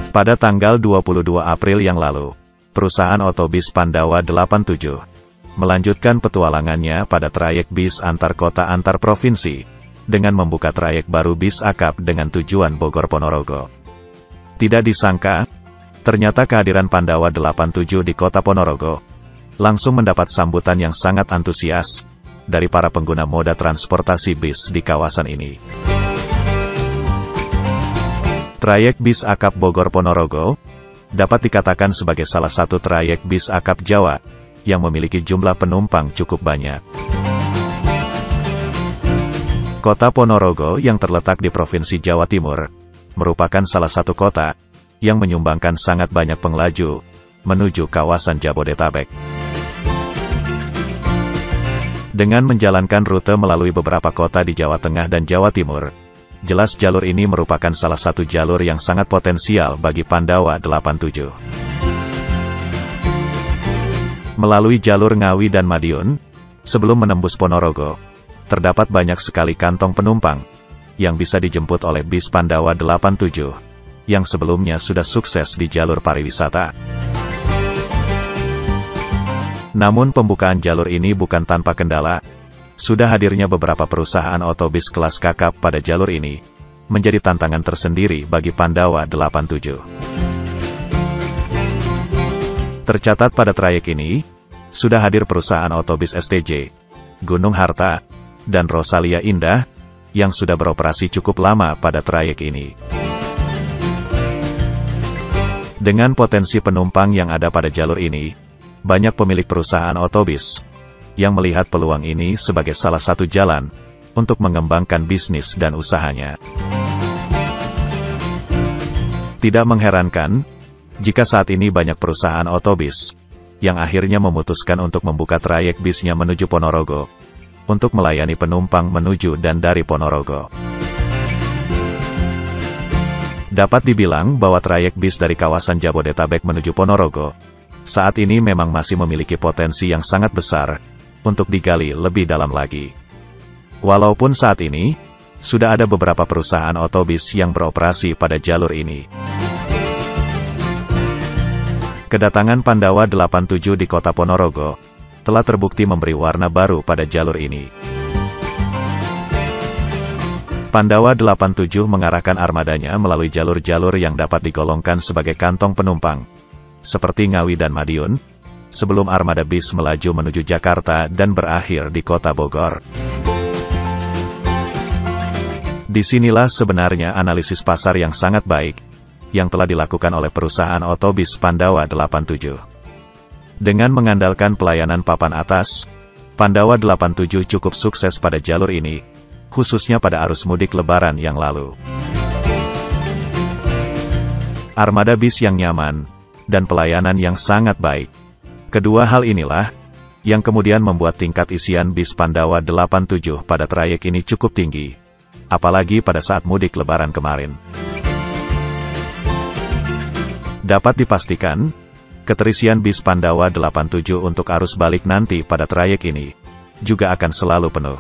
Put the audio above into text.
Pada tanggal 22 April yang lalu, perusahaan otobis Pandawa 87 melanjutkan petualangannya pada trayek bis antar kota antar provinsi, dengan membuka trayek baru bis akap dengan tujuan Bogor Ponorogo. Tidak disangka, ternyata kehadiran Pandawa 87 di kota Ponorogo langsung mendapat sambutan yang sangat antusias dari para pengguna moda transportasi bis di kawasan ini. Trayek bis akap Bogor Ponorogo dapat dikatakan sebagai salah satu trayek bis akap Jawa yang memiliki jumlah penumpang cukup banyak. Kota Ponorogo yang terletak di Provinsi Jawa Timur merupakan salah satu kota yang menyumbangkan sangat banyak pengelaju menuju kawasan Jabodetabek. Dengan menjalankan rute melalui beberapa kota di Jawa Tengah dan Jawa Timur, jelas jalur ini merupakan salah satu jalur yang sangat potensial bagi Pandawa 87. Melalui jalur Ngawi dan Madiun, sebelum menembus Ponorogo, terdapat banyak sekali kantong penumpang yang bisa dijemput oleh bis Pandawa 87, yang sebelumnya sudah sukses di jalur pariwisata. Namun pembukaan jalur ini bukan tanpa kendala. Sudah hadirnya beberapa perusahaan otobis kelas kakap pada jalur ini, menjadi tantangan tersendiri bagi Pandawa 87. Tercatat pada trayek ini, sudah hadir perusahaan otobis STJ, Gunung Harta, dan Rosalia Indah, yang sudah beroperasi cukup lama pada trayek ini. Dengan potensi penumpang yang ada pada jalur ini, banyak pemilik perusahaan otobis yang melihat peluang ini sebagai salah satu jalan untuk mengembangkan bisnis dan usahanya. Tidak mengherankan jika saat ini banyak perusahaan otobis yang akhirnya memutuskan untuk membuka trayek bisnya menuju Ponorogo untuk melayani penumpang menuju dan dari Ponorogo. Dapat dibilang bahwa trayek bis dari kawasan Jabodetabek menuju Ponorogo saat ini memang masih memiliki potensi yang sangat besar untuk digali lebih dalam lagi. Walaupun saat ini, sudah ada beberapa perusahaan otobis yang beroperasi pada jalur ini. Kedatangan Pandawa 87 di kota Ponorogo telah terbukti memberi warna baru pada jalur ini. Pandawa 87 mengarahkan armadanya melalui jalur-jalur yang dapat digolongkan sebagai kantong penumpang, seperti Ngawi dan Madiun, sebelum armada bis melaju menuju Jakarta dan berakhir di kota Bogor. Disinilah sebenarnya analisis pasar yang sangat baik, yang telah dilakukan oleh perusahaan otobis Pandawa 87. Dengan mengandalkan pelayanan papan atas, Pandawa 87 cukup sukses pada jalur ini, khususnya pada arus mudik Lebaran yang lalu. Armada bis yang nyaman, dan pelayanan yang sangat baik. Kedua hal inilah yang kemudian membuat tingkat isian bis Pandawa 87 pada trayek ini cukup tinggi, apalagi pada saat mudik Lebaran kemarin. Dapat dipastikan, keterisian bis Pandawa 87 untuk arus balik nanti pada trayek ini juga akan selalu penuh.